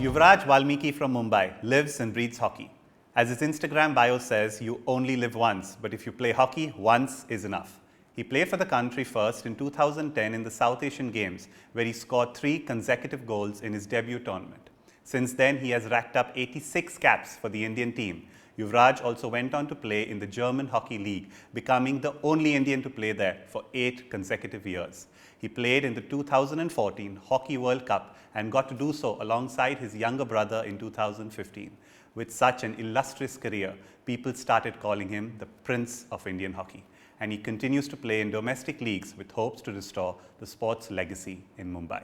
Yuvraj Valmiki from Mumbai lives and breathes hockey. As his Instagram bio says, you only live once, but if you play hockey, once is enough. He played for the country first in 2010 in the South Asian Games, where he scored 3 consecutive goals in his debut tournament. Since then, he has racked up 86 caps for the Indian team. Yuvraj also went on to play in the German Hockey League, becoming the only Indian to play there for 8 consecutive years. He played in the 2014 Hockey World Cup and got to do so alongside his younger brother in 2015. With such an illustrious career, people started calling him the Prince of Indian Hockey. And he continues to play in domestic leagues with hopes to restore the sport's legacy in Mumbai.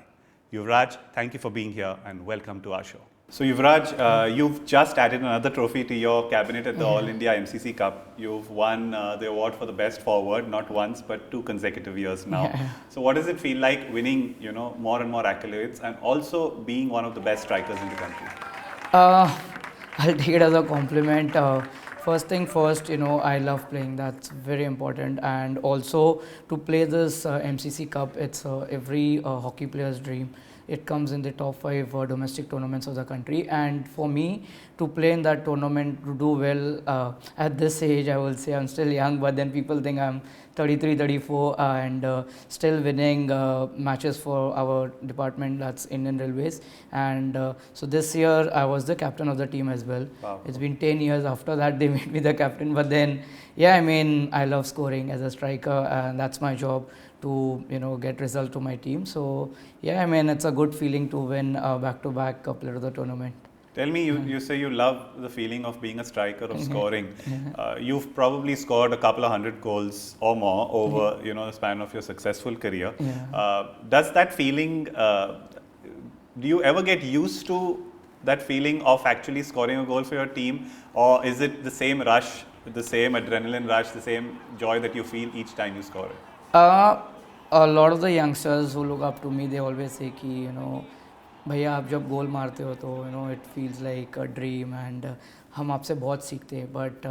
Yuvraj, thank you for being here and welcome to our show. So Yuvraj, you've just added another trophy to your cabinet at the All India MCC Cup. You've won the award for the best forward, not once, but 2 consecutive years now. Yeah. So what does it feel like winning, more and more accolades and also being one of the best strikers in the country? I'll take it as a compliment. First thing first, I love playing. That's very important. And also to play this MCC Cup, it's every hockey player's dream. It comes in the top 5 domestic tournaments of the country. And for me to play in that tournament, to do well at this age, I will say I'm still young, but then people think I'm 33, 34 and still winning matches for our department, that's Indian Railways. And so this year I was the captain of the team as well. Wow. It's been 10 years after that they made me the captain, but then I love scoring as a striker and that's my job to get results to my team. So it's a good feeling to win back-to-back player of the tournament. Tell me, you say you love the feeling of being a striker, of scoring. You've probably scored a couple of 100 goals or more over the span of your successful career. Does that feeling, do you ever get used to that feeling of actually scoring a goal for your team, or is it the same rush, the same adrenaline rush, the same joy that you feel each time you score it? A lot of the youngsters who look up to me, they always say कि भैया आप जब गोल मारते हो तो it feels like a dream and हम आपसे बहुत सीखते हैं. But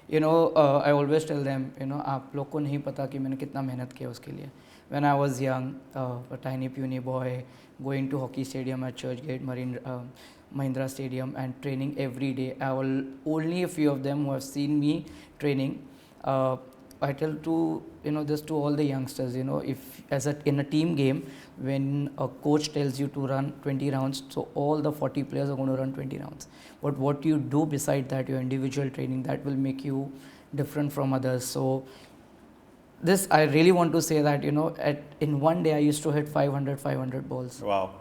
I always tell them आप लोग को नहीं पता कि मैंने कितना मेहनत किया उसके लिए. When I was young, a tiny puny boy going to hockey stadium at Churchgate Mahindra Stadium and training every day. Only a few of them who have seen me training. I tell to this to all the youngsters, if in a team game, when a coach tells you to run 20 rounds, so all the 40 players are going to run 20 rounds. But what you do beside that, your individual training, that will make you different from others. So this, I really want to say that, in one day I used to hit 500 balls. Wow.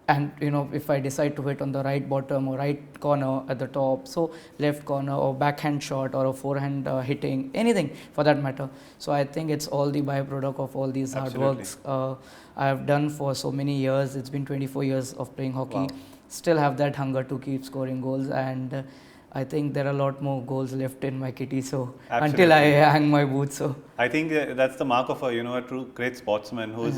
And if I decide to hit on the right bottom or right corner at the top, so left corner or backhand shot or a forehand hitting, anything for that matter. So I think it's all the byproduct of all these hard works I have done for so many years. It's been 24 years of playing hockey. Wow. Still have that hunger to keep scoring goals, and I think there are a lot more goals left in my kitty. So Absolutely. until I hang my boots, so I think that's the mark of a true great sportsman who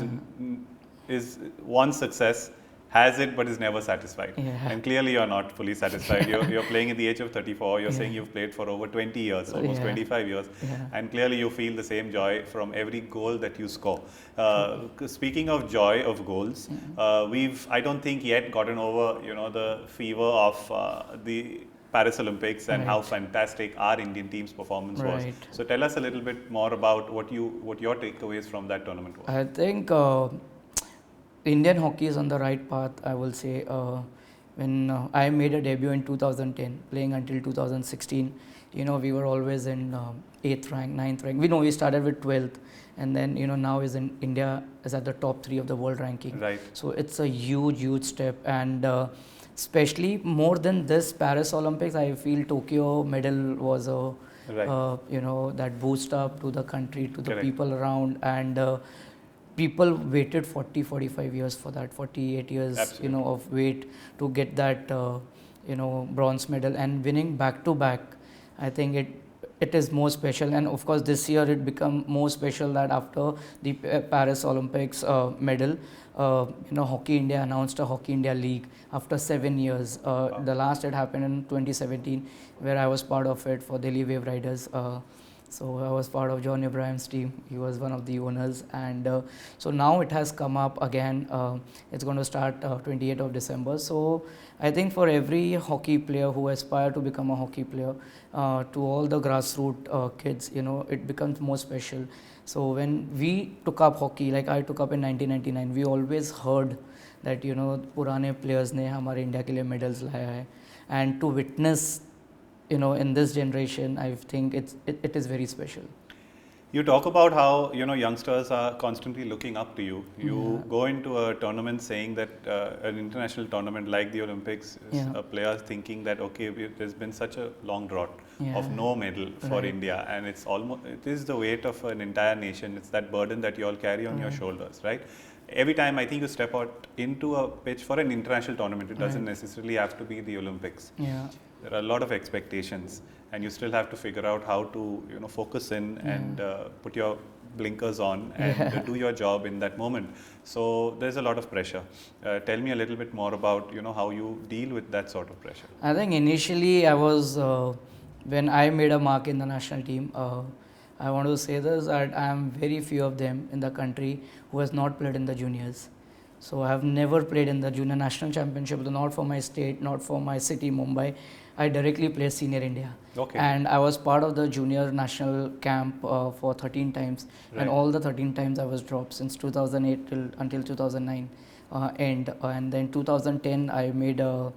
is one success, has it but is never satisfied. And clearly you're not fully satisfied. You're playing at the age of 34. You're saying you've played for over 20 years, almost 25 years. And clearly you feel the same joy from every goal that you score. Speaking of joy of goals, I don't think yet gotten over the fever of the Paris Olympics and how fantastic our Indian team's performance was. So tell us a little bit more about what your takeaways from that tournament were. I think Indian hockey is on the right path, I will say. When I made a debut in 2010, playing until 2016, we were always in 8th rank, 9th rank. We started with 12th, and then now India is at the top 3 of the world ranking. Right. So it's a huge step, and especially more than this Paris Olympics, I feel Tokyo medal was that boost up to the country, to the people around, and people waited 40-45 years for that, 48 years of wait to get that bronze medal, and winning back to back. I think it is more special, and of course this year it become more special that after the Paris Olympics medal, Hockey India announced a Hockey India League after 7 years. The last had happened in 2017, where I was part of it for Delhi Wave Riders. So I was part of John Ibrahim's team. He was one of the owners, and so now it has come up again. It's going to start 28th of December. So I think for every hockey player who aspire to become a hockey player, to all the grassroots kids, it becomes more special. So when we took up hockey, like I took up in 1999, we always heard that पुराने players ने हमारे India के लिए medals लाया है, and to witness in this generation, I think it is very special. You talk about how youngsters are constantly looking up to you. You go into a tournament saying that an international tournament like the Olympics, a players thinking that there's been such a long drought of no medal for India, and it is the weight of an entire nation. It's that burden that you all carry on your shoulders, right? Every time I think you step out into a pitch for an international tournament, it doesn't necessarily have to be the Olympics. There are a lot of expectations, and you still have to figure out how to focus in and put your blinkers on and do your job in that moment. So there's a lot of pressure. Tell me a little bit more about how you deal with that sort of pressure. I think initially I was when I made a mark in the national team. I want to say this, that I am very few of them in the country who has not played in the juniors. So I have never played in the junior national championship, not for my state, not for my city, Mumbai. I directly played senior India. And I was part of the junior national camp for 13 times. And all the 13 times I was dropped since 2008 until 2009 end. And then 2010 I made a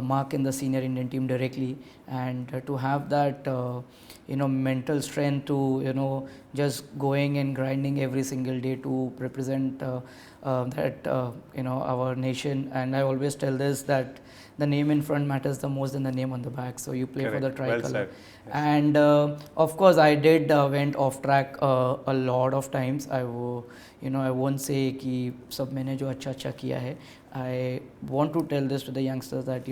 mark in the senior Indian team directly. And to have that mental strength to just going and grinding every single day to represent our nation. And I always tell this, that the name in front matters the most than the name on the back. So you play for the tricolor. And of course I did went off track a lot of times. I won't say कि सब मैंने जो अच्छा किया है. I want to tell this to the youngsters that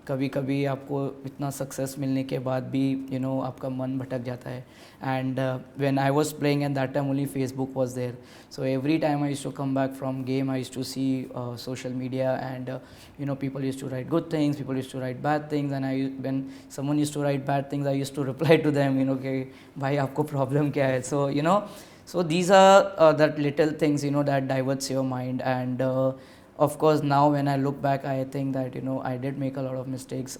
कभी कभी आपको इतना सक्सेस मिलने के बाद भी आपका मन भटक जाता है. And when I was playing at that time, only Facebook was there. So every time I used to come back from game, I used to see social media, and people used to write good things, people used to write bad things, and when someone used to write bad things, I used to reply to them, कि भाई आपको problem क्या है. So so these are that little things that diverts your mind. And of course now when I look back, I think that I did make a lot of mistakes.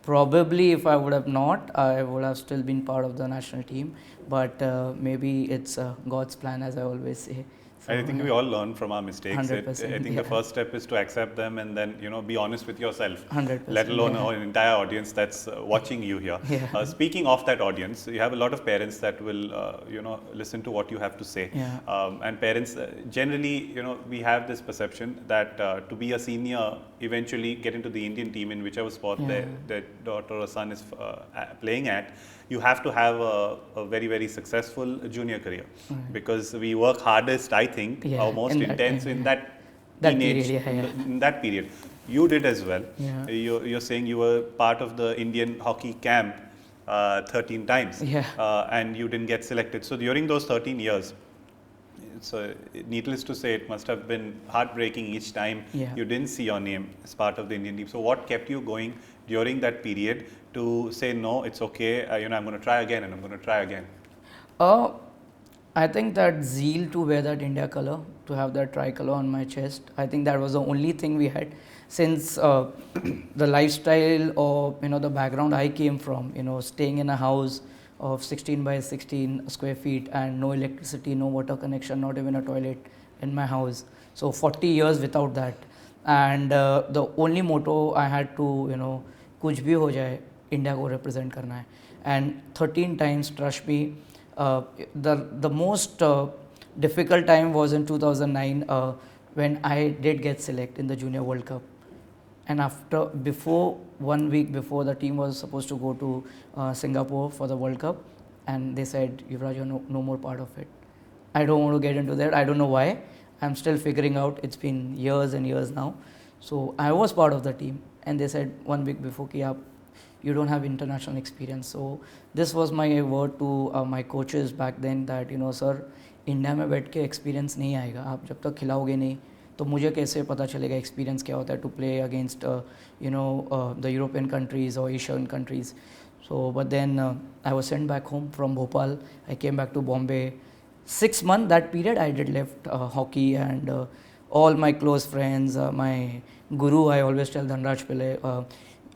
Probably if I would have not, I would have still been part of the national team, but maybe it's God's plan, as I always say. So, I think we all learn from our mistakes. 100%, I think the first step is to accept them, and then be honest with yourself. 100%, let alone an entire audience that's watching you here. Speaking of that audience, you have a lot of parents that will listen to what you have to say. And parents generally we have this perception that to be a senior, eventually get into the Indian team in whichever sport their daughter or son is playing at, you have to have a very, very successful junior career, because we work hardest, I think, or most intense in that teenage, in that period. You did as well. You're saying you were part of the Indian hockey camp 13 times, and you didn't get selected. So during those 13 years, so needless to say, it must have been heartbreaking each time you didn't see your name as part of the Indian team. So what kept you going during that period to say, no, it's okay, I'm going to try again, and I'm going to try again? I think that zeal to wear that India color, to have that tricolor on my chest, I think that was the only thing we had. Since the lifestyle or the background I came from, staying in a house of 16 by 16 square feet and no electricity, no water connection, not even a toilet in my house. So 40 years without that. And the only motto I had to, कुछ भी हो जाए, India को represent करना है. And 13 times, trust me, the most difficult time was in 2009 when I did get selected in the Junior World Cup. And 1 week before, the team was supposed to go to Singapore for the World Cup, and they said, Yuvraj, you're no more part of it. I don't want to get into that. I don't know why. I'm still figuring out. It's been years and years now. So I was part of the team, and they said 1 week before, you don't have international experience. So this was my word to my coaches back then, that sir, India में बैठ के experience नहीं आएगा, आप जब तक खिलाओगे नहीं तो मुझे कैसे पता चलेगा एक्सपीरियंस क्या होता है to play against the European countries और Asian countries. So, but then I was sent back home from Bhopal. I came back to Bombay. 6 months that period I did left hockey, and all my close friends, my guru, I always tell Dhanraj Pillai.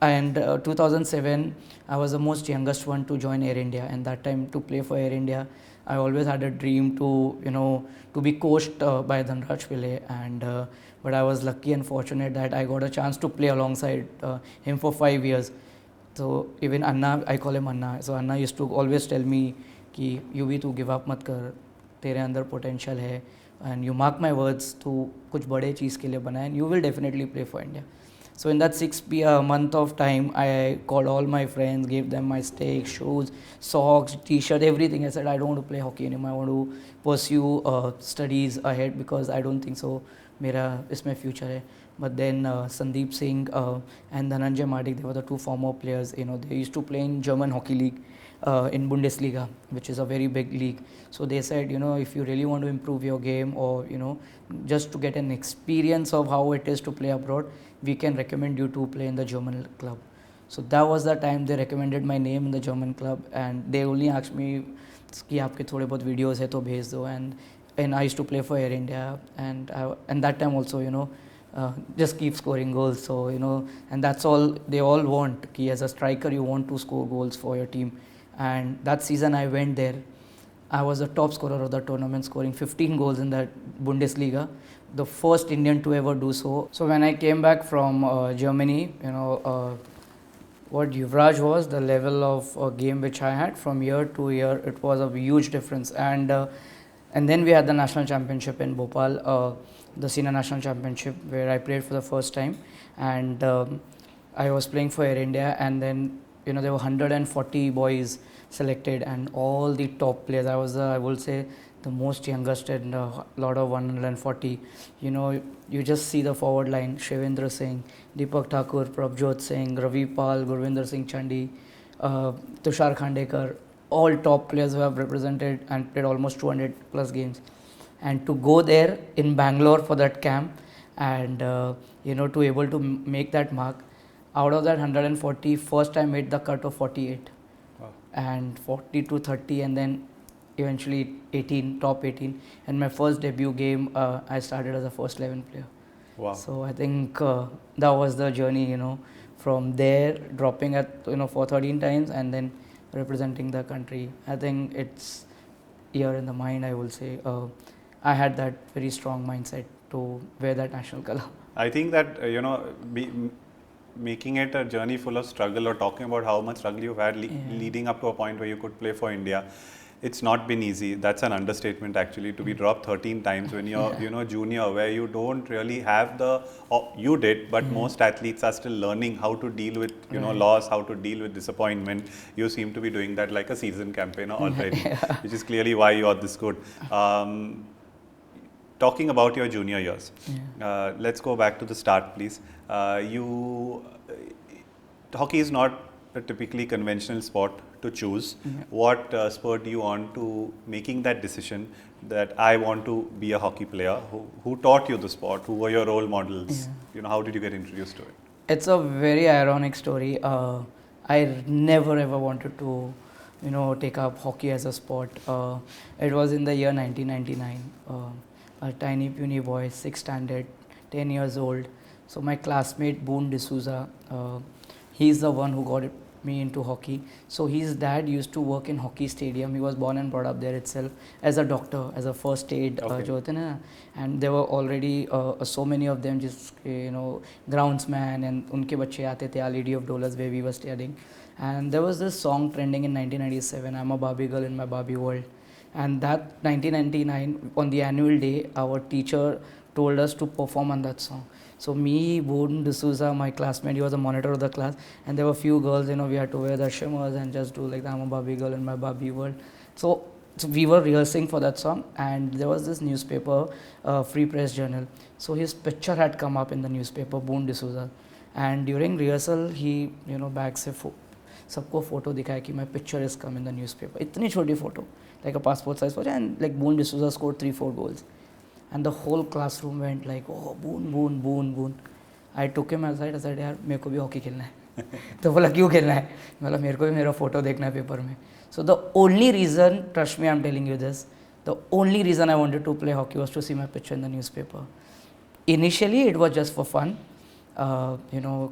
And 2007, I was the most youngest one to join Air India, and that time to play for Air India, I always had a dream to to be coached by Dhanraj Pillai, and but I was lucky and fortunate that I got a chance to play alongside him for 5 years. So even Anna, I call him Anna. So Anna used to always tell me कि you भी तू give up मत कर, तेरे अंदर potential है, and you mark my words, तू कुछ बड़े चीज़ के लिए बना है, and you will definitely play for India. So in that 6 month of time, I called all my friends, gave them my stakes, shoes, socks, t-shirt, everything. I said I don't want to play hockey anymore. I want to pursue studies ahead because I don't think so मेरा इसमें future है. But then Sandeep Singh and Dhananjay Madik, they were the two former players. They used to play in German hockey league, in Bundesliga, which is a very big league. So they said, if you really want to improve your game, or just to get an experience of how it is to play abroad, we can recommend you to play in the German club. So that was the time they recommended my name in the German club, and they only asked me कि आपके थोड़े बहुत videos है तो भेज दो, and I used to play for Air India, and that time also just keep scoring goals. So and that's all they all want. Ki as a striker, you want to score goals for your team. And that season I went there. I was the top scorer of the tournament, scoring 15 goals in that Bundesliga, the first Indian to ever do so. So when I came back from Germany, what Yuvraj was, the level of game which I had from year to year, it was a huge difference. And then we had the national championship in Bhopal, the senior national championship, where I played for the first time, and I was playing for Air India, and then there were 140 boys selected, and all the top players. I was I will say the most youngest in a lot of 140. You just see the forward line: Shivendra Singh, Deepak Thakur, Prabjot Singh, Ravi Pal, Gurvinder Singh Chandi, Tushar Khandekar, all top players who have represented and played almost 200 plus games. And to go there in Bangalore for that camp, and to able to make that mark, out of that 140, first I made the cut of 48. Wow. And 40 to 30, and then eventually 18, top 18. And my first debut game, I started as a first 11 player. Wow. So I think that was the journey, from there dropping at for 13 times and then representing the country. I think it's here in the mind, I will say. I had that very strong mindset to wear that national color. I think that making it a journey full of struggle, or talking about how much struggle you've had leading up to a point where you could play for India, it's not been easy. That's an understatement, actually, to be dropped 13 times when you're junior, where you don't really have you did, but most athletes are still learning how to deal with loss, how to deal with disappointment. You seem to be doing that like a seasoned campaigner already, which is clearly why you're this good. Talking about your junior years, let's go back to the start, please. Hockey is not a typically conventional sport to choose. What spurred you on to making that decision that I want to be a hockey player? Who taught you the sport? Who were your role models? How did you get introduced to it? It's a very ironic story. I never ever wanted to take up hockey as a sport. It was in the year 1999. A tiny puny boy, 6th standard, 10 years old. So my classmate Boone D'Souza, he's the one who got me into hockey. So his dad used to work in hockey stadium. He was born and brought up there itself as a doctor, as a first aid, and there were already so many of them, just groundsman, and unke bache aate the Lady of Dollars, where we were studying. And there was this song trending in 1997, I'm a Barbie girl in my Barbie world. And that 1999, on the annual day, our teacher told us to perform on that song. So me, Boone D'Souza, my classmate, he was a monitor of the class, and there were few girls, we had to wear the shimmers and just do like I'm a Barbie girl in my Barbie world. So we were rehearsing for that song, and there was this newspaper, Free Press Journal. So his picture had come up in the newspaper, Boone D'Souza. And during rehearsal, he, back से सबको photo दिखाया कि my picture is come in the newspaper. इतनी छोटी photo, like a passport size photo, and like Boone D'Souza scored 3-4 goals. And the whole classroom went like, oh, Boone, Boone, Boone, Boone. I took him aside, I said, यार मेरे को भी hockey खेलना है. तो बोला क्यों खेलना है, मतलब मेरे को भी मेरा फोटो देखना है पेपर में. So the only reason, trust me, I'm telling you this, the only reason I wanted to play hockey was to see my picture in the newspaper. Initially it was just for fun,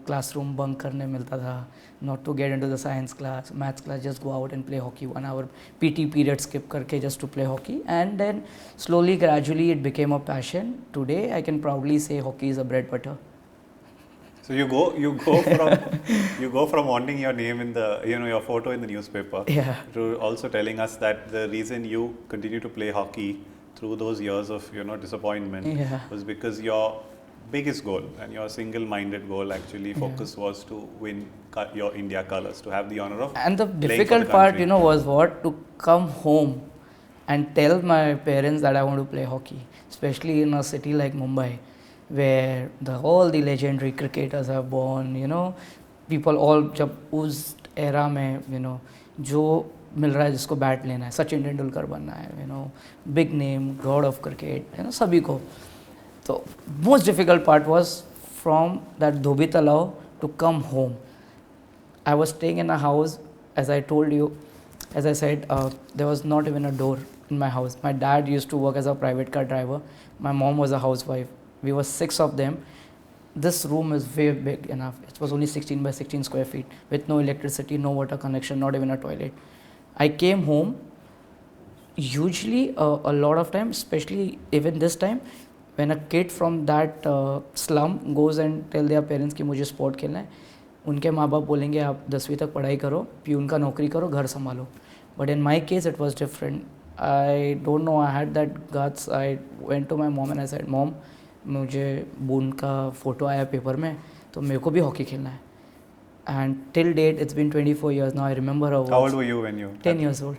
classroom bunk करने मिलता था, not to get into the science class, maths class, just go out and play hockey, 1 hour PT period skip करके just to play hockey, and then slowly gradually it became a passion. Today I can proudly say hockey is a bread butter. So you go from wanting your name in the your photo in the newspaper to also telling us that the reason you continue to play hockey through those years of disappointment was because your biggest goal and your single-minded goal actually focus was to win your India colors, to have the honor of and the playing difficult for the part country. was what, to come home and tell my parents that I want to play hockey, especially in a city like Mumbai, where all the legendary cricketers are born, people all जब उस era में जो मिल रहा है, जिसको bat लेना है, सचिन तेंदुलकर बनना है, big name, God of cricket, सभी को. तो most difficult part was from that धोबी तलाव to come home. I was staying in a house, as I told you, as I said, there was not even a door in my house. My dad used to work as a private car driver. My mom was a housewife. We were 6 of them. This room is very big enough. It was only 16 by 16 square feet with no electricity, no water connection, not even a toilet. I came home. Usually, a lot of times, especially even this time, when a kid from that slum goes and tell their parents कि मुझे sport खेलना है, उनके माँ बाप बोलेंगे आप 10वीं तक पढ़ाई करो, प्यून का नौकरी करो, घर संभालो. But in my case it was different. I don't know, I had that guts. I went to my mom and I said, mom, मुझे बून का फ़ोटो आया पेपर में, तो मेरे को भी हॉकी खेलना है. And till date it's been 24 years now. I remember how old were you when you 10 years old.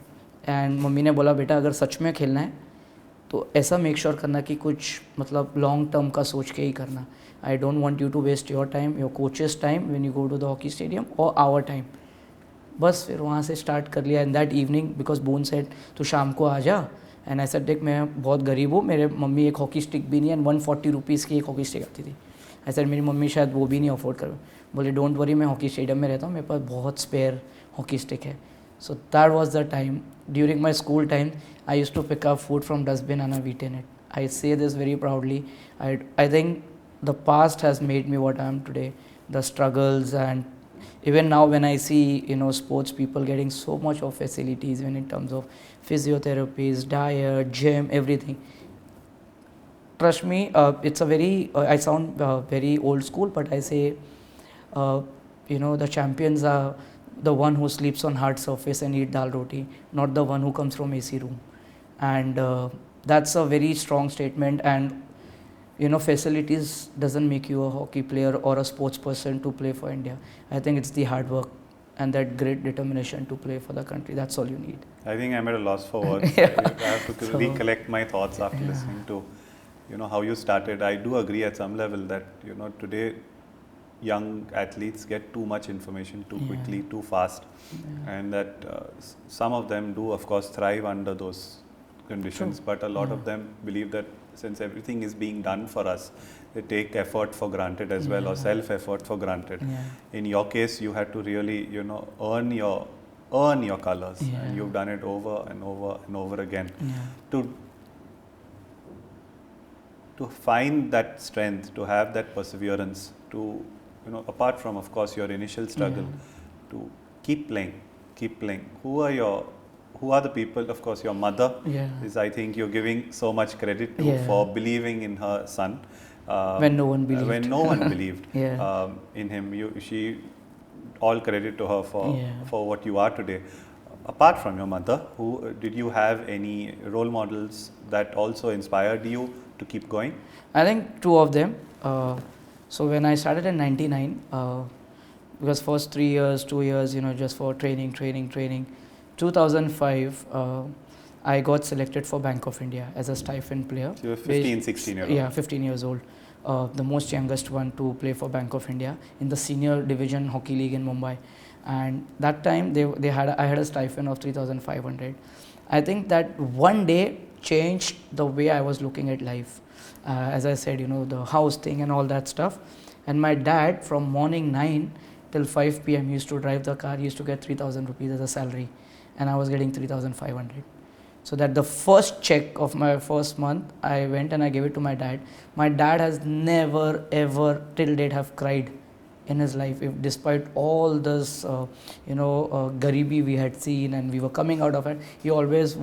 एंड मम्मी ने बोला, बेटा अगर सच में खेलना है तो ऐसा मेक श्योर करना कि कुछ मतलब लॉन्ग टर्म का सोच के ही करना. I don't want you to waste your time, your coach's time when you go to the hockey stadium, और आवर टाइम. बस फिर वहाँ से स्टार्ट कर लिया. And that evening, because bone said तू शाम को आ जा, एंड आई सेड देख मैं बहुत गरीब हूँ, मेरे मम्मी एक हॉकी स्टिक भी नहीं है, एंड 140 रुपीज़ की एक हॉकी स्टिक आती थी. आई सेड मेरी मम्मी शायद वो भी नहीं अफोर्ड कर. बोले डोंट वरी, मैं हॉकी स्टेडियम में रहता हूँ, मेरे पास बहुत स्पेयर हॉकी स्टिक है. So that was the time. During my school time, I used to pick up food from dustbin and I've eaten it. I say this very proudly. I think the past has made me what I am today. The struggles, and even now when I see sports people getting so much of facilities, even in terms of physiotherapies, diet, gym, everything. Trust me, it's a very I sound very old school, but I say the champions are the one who sleeps on hard surface and eat dal roti, not the one who comes from AC room. And that's a very strong statement. And facilities doesn't make you a hockey player or a sports person to play for India. I think it's the hard work and that great determination to play for the country. That's all you need. I think I'm at a loss for words. I have to recollect my thoughts after listening to how you started. I do agree at some level that today young athletes get too much information too quickly, too fast, and that some of them do of course thrive under those conditions. True. But a lot of them believe that since everything is being done for us, they take effort for granted as well, or self effort for granted. In your case, you had to really earn your colors, and you've done it over and over and over again. To find that strength, to have that perseverance, to apart from of course your initial struggle, to keep playing. Who are the people? Of course your mother is, I think you're giving so much credit to for believing in her son when no one believed. In him. She, all credit to her for what you are today. Apart from your mother, did you have any role models that also inspired you to keep going? I think 2 of them. So when I started in 99, because first 3 years, 2 years, just for training. 2005, I got selected for Bank of India as a stipend player. So you were 15, 16 years old. Yeah, 15 years old. The most youngest one to play for Bank of India in the senior division hockey league in Mumbai. And that time I had a stipend of 3,500. I think that one day changed the way I was looking at life. As I said, the house thing and all that stuff. And my dad from morning 9 till 5 p.m. He used to drive the car. He used to get 3,000 rupees as a salary, and I was getting 3,500. So that the first check of my first month, I went and I gave it to my dad. My dad has never ever till date have cried in his life, if despite all this garibi we had seen and we were coming out of it. He always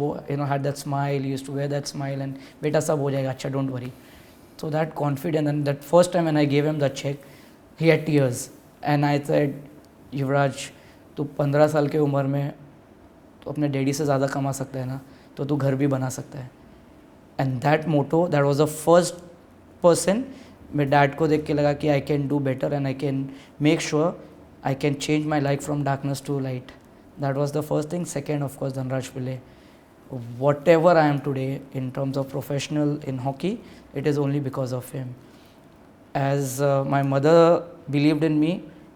had that smile. He used to wear that smile and beta sab ho jayega acha, don't worry. So that confidence, and that first time when I gave him the check, he had tears, and I said, युवराज तू 15 साल के उम्र में तो अपने daddy से ज़्यादा कमा सकता है ना, तो तू घर भी बना सकता है. And that motto, that was the first person मेरे डैड को देख के लगा कि I can do better and I can make sure I can change my life from darkness to light. That was the first thing. Second, of course, Dhanraj Pillay. Whatever I am today in terms of professional in hockey, it is only because of him. As my mother believed in me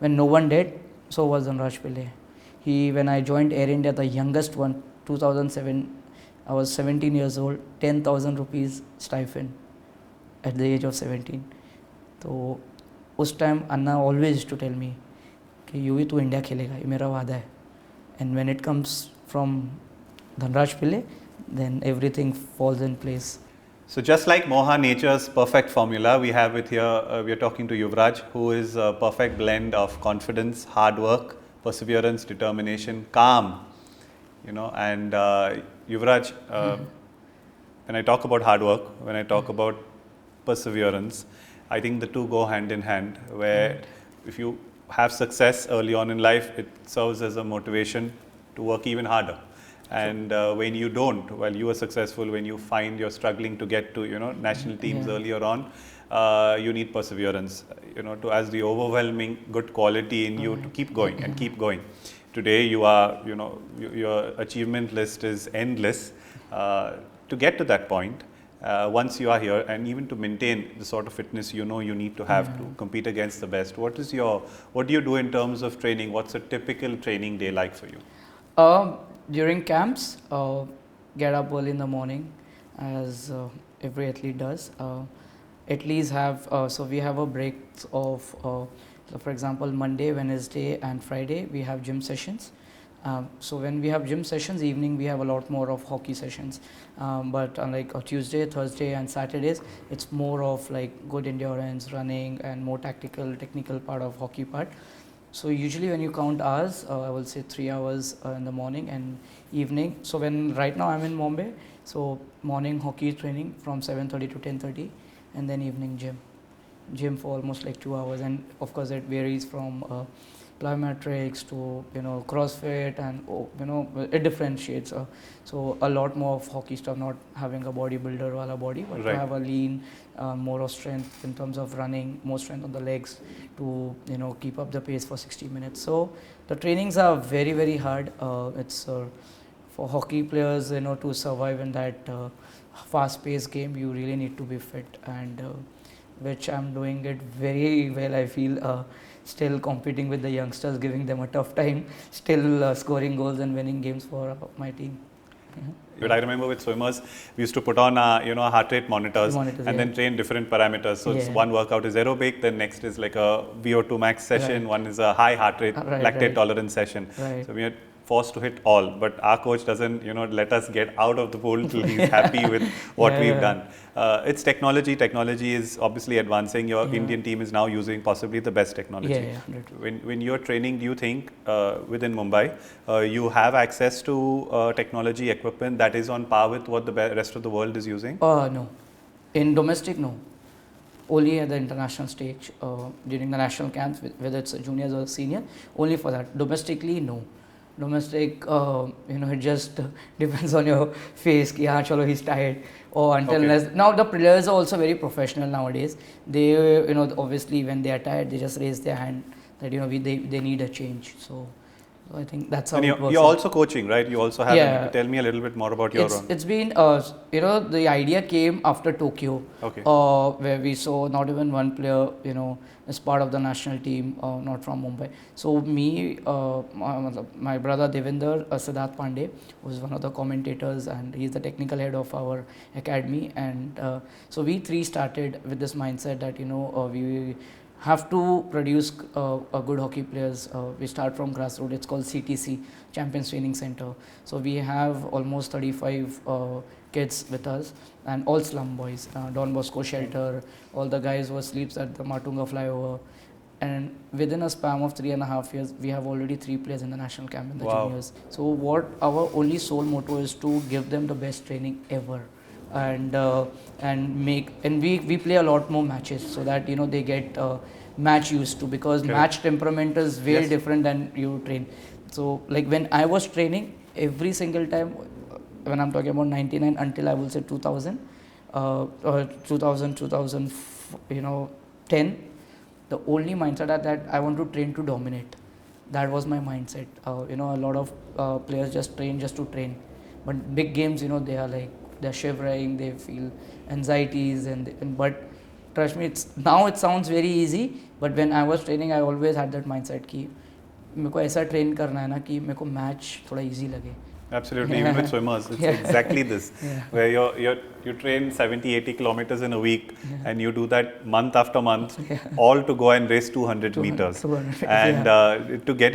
when no one did, so was Dhanraj Pillai. When I joined Air India, the youngest one, 2007, I was 17 years old, 10,000 rupees stipend at the age of 17. तो उस time Anna always used to tell me कि UV तू India खेलेगा, ये मेरा वादा है. And when it comes from Dhanraj Pillai, then everything falls in place. So just like Moha, nature's perfect formula, we have it here, we are talking to Yuvraj, who is a perfect blend of confidence, hard work, perseverance, determination, calm, and Yuvraj, when I talk about hard work, when I talk about perseverance, I think the two go hand in hand, where if you have success early on in life, it serves as a motivation to work even harder. And when you don't, well, you are successful, when you find you're struggling to get to, national teams earlier on, you need perseverance, to as the overwhelming good quality in you to keep going and keep going. Today you are, your achievement list is endless. To get to that point, once you are here, and even to maintain the sort of fitness you need to have to compete against the best, what do you do in terms of training? What's a typical training day like for you? During camps, get up early in the morning, as every athlete does. At least so we have a break of, so for example, Monday, Wednesday and Friday we have gym sessions. So when we have gym sessions, evening we have a lot more of hockey sessions. But unlike Tuesday, Thursday and Saturdays, it's more of like good endurance, running and more technical part of hockey part. So usually when you count hours, I will say 3 hours in the morning and evening. So right now I'm in Mumbai, so morning hockey training from 7:30 to 10:30, and then evening gym for almost like 2 hours. And of course it varies from plyometrics to CrossFit, and it differentiates. So a lot more of hockey stuff, not having a bodybuilder wala body, but to have a lean, more of strength in terms of running, more strength on the legs to keep up the pace for 60 minutes. So the trainings are very, very hard. It's for hockey players, to survive in that fast paced game, you really need to be fit, and which I'm doing it very well. I feel still competing with the youngsters, giving them a tough time, still scoring goals and winning games for my team. But I remember with swimmers, we used to put on heart rate monitors and then train different parameters. So it's one workout is aerobic, then next is like a VO2 max session, one is a high heart rate lactate tolerance session. So we are forced to hit all, but our coach doesn't let us get out of the pool till he's happy with what we've done. It's technology. Technology is obviously advancing. Your Indian team is now using possibly the best technology. When you're training, do you think within Mumbai you have access to technology equipment that is on par with what the rest of the world is using? No. In domestic, no. Only at the international stage, during the national camps, whether it's a juniors or a senior, only for that. Domestically, no. Domestic, it just depends on your face, ki haan chalo, he's tired, or until now the players are also very professional nowadays. They, obviously when they are tired, they just raise their hand that they need a change. So I think that's how it works. You're also coaching, right? You also have. Tell me a little bit more about your own. It's been, the idea came after Tokyo, where we saw not even one player, as part of the national team, not from Mumbai. So me, my brother Devinder, Siddharth Pandey, who's one of the commentators, and he's the technical head of our academy. And so we three started with this mindset that, we have to produce a good hockey players. We start from grassroots. It's called CTC, Champions Training Center. So we have almost 35 kids with us, and all slum boys. Don Bosco Shelter, all the guys who sleeps at the Matunga flyover. And within a span of 3.5 years, we have already 3 players in the national camp in the juniors. So what our only sole motto is to give them the best training ever, and we play a lot more matches so that they get match used to, because match temperament is very different than you train. So like when I was training, every single time, when I'm talking about 99 until I will say 2000 or 10, the only mindset that I want to train to dominate. That was my mindset. A lot of players just train just to train, but big games, they're shivering, they feel anxieties, but trust me, now it sounds very easy, but when I was training, I always had that mindset कि मेरे को ऐसा train करना है ना कि मेरे को match थोड़ा easy लगे. Absolutely, even with swimmers, it's exactly this, where you train 70-80 kilometers in a week, and you do that month after month, all to go and race 200 meters. 200, and to get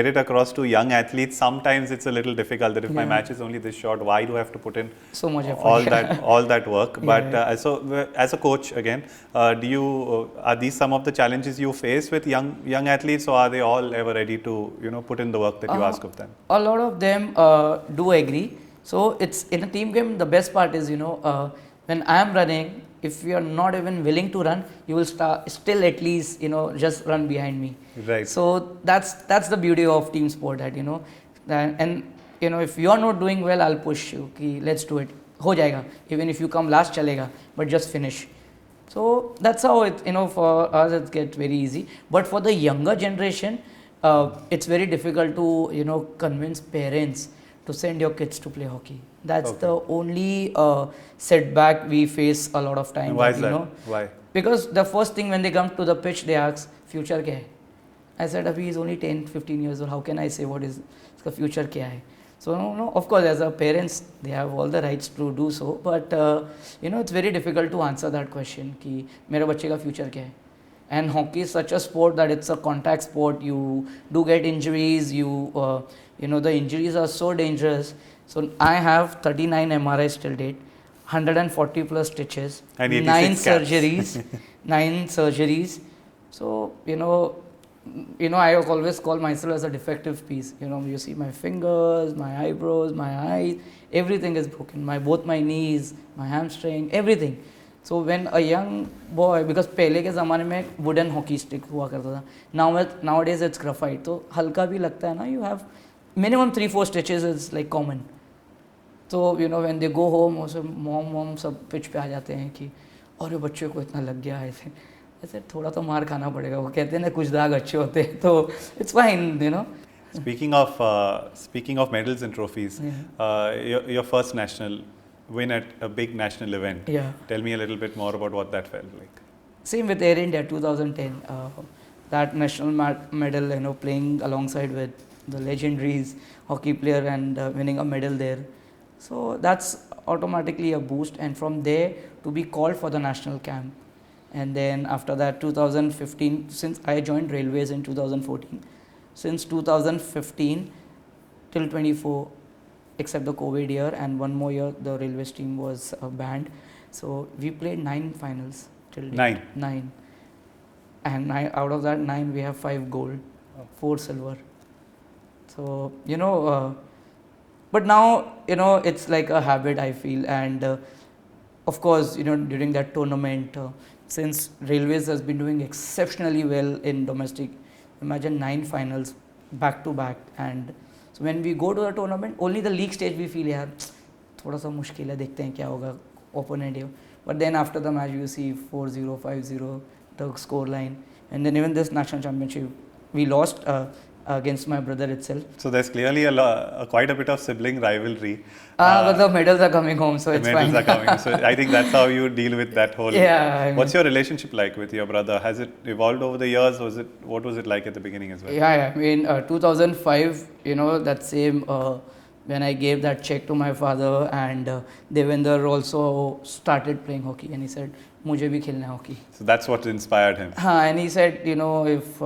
it across to young athletes, sometimes it's a little difficult that if my match is only this short, why do I have to put in so much effort? all that work? But so as a coach again, are these some of the challenges you face with young athletes, or are they all ever ready to put in the work that you ask of them? A lot of them do agree. So it's in a team game. The best part is when I am running, if you are not even willing to run, you will still at least just run behind me. Right. So that's the beauty of team sport, that and if you are not doing well, I'll push you. Ki, let's do it. हो जाएगा. Even if you come last, चलेगा. But just finish. So that's how it for us it gets very easy. But for the younger generation, it's very difficult to convince parents to send your kids to play hockey. That's the only setback we face a lot of times. Why is that? Why? Because the first thing when they come to the pitch, they ask, future क्या है? I said, Abhi is only 10-15 years old. How can I say what is the future क्या है? So of course, as a parents, they have all the rights to do so. But it's very difficult to answer that question कि मेरे बच्चे का future क्या है? And hockey is such a sport that it's a contact sport. You do get injuries. The injuries are so dangerous. So I have 39 MRIs till date, 140 plus stitches, and 9 surgeries. 9 surgeries. So I always call myself as a defective piece. You see my fingers, my eyebrows, my eyes, everything is broken. Both my knees, my hamstring, everything. So when a young boy, because पहले के ज़माने में wooden hockey stick हुआ करता था, nowadays it's graphite, तो हल्का भी लगता है ना, you have minimum 3-4 stitches is like common. So when they go home, also mom सब pitch पे आ जाते हैं कि अरे बच्चे को इतना लग गया ऐसे थोड़ा तो मार खाना पड़ेगा, वो कहते हैं ना कुछ दाग अच्छे होते हैं, तो it's fine. Speaking of medals and trophies, your first national win at a big national event. Yeah. Tell me a little bit more about what that felt like. Same with Air India 2010. That national medal, playing alongside with the legendaries hockey player and winning a medal there. So that's automatically a boost, and from there to be called for the national camp. And then after that 2015, since I joined Railways in 2014, since 2015 till 24, except the COVID year and one more year, the Railways team was banned. So we played 9 finals till date. 9. And out of that 9, we have 5 gold, 4 silver. So but now it's like a habit, I feel. And of course during that tournament, since Railways has been doing exceptionally well in domestic, imagine 9 finals back to back. And so when we go to the tournament, only the league stage we feel यार थोड़ा सा मुश्किल है, देखते हैं क्या होगा opponent है. But then after the match you see 4-0, 5-0 the score line, and then even this national championship we lost against my brother itself. So there's clearly quite a bit of sibling rivalry. But the medals are coming home, so it's fine. The medals are coming. So I think that's how you deal with that whole. Yeah. What's your relationship like with your brother? Has it evolved over the years? What was it like at the beginning as well? Yeah. I mean, 2005, that same when I gave that check to my father, and Devender also started playing hockey, and he said, "मुझे भी खेलना है hockey." So that's what inspired him. And he said, if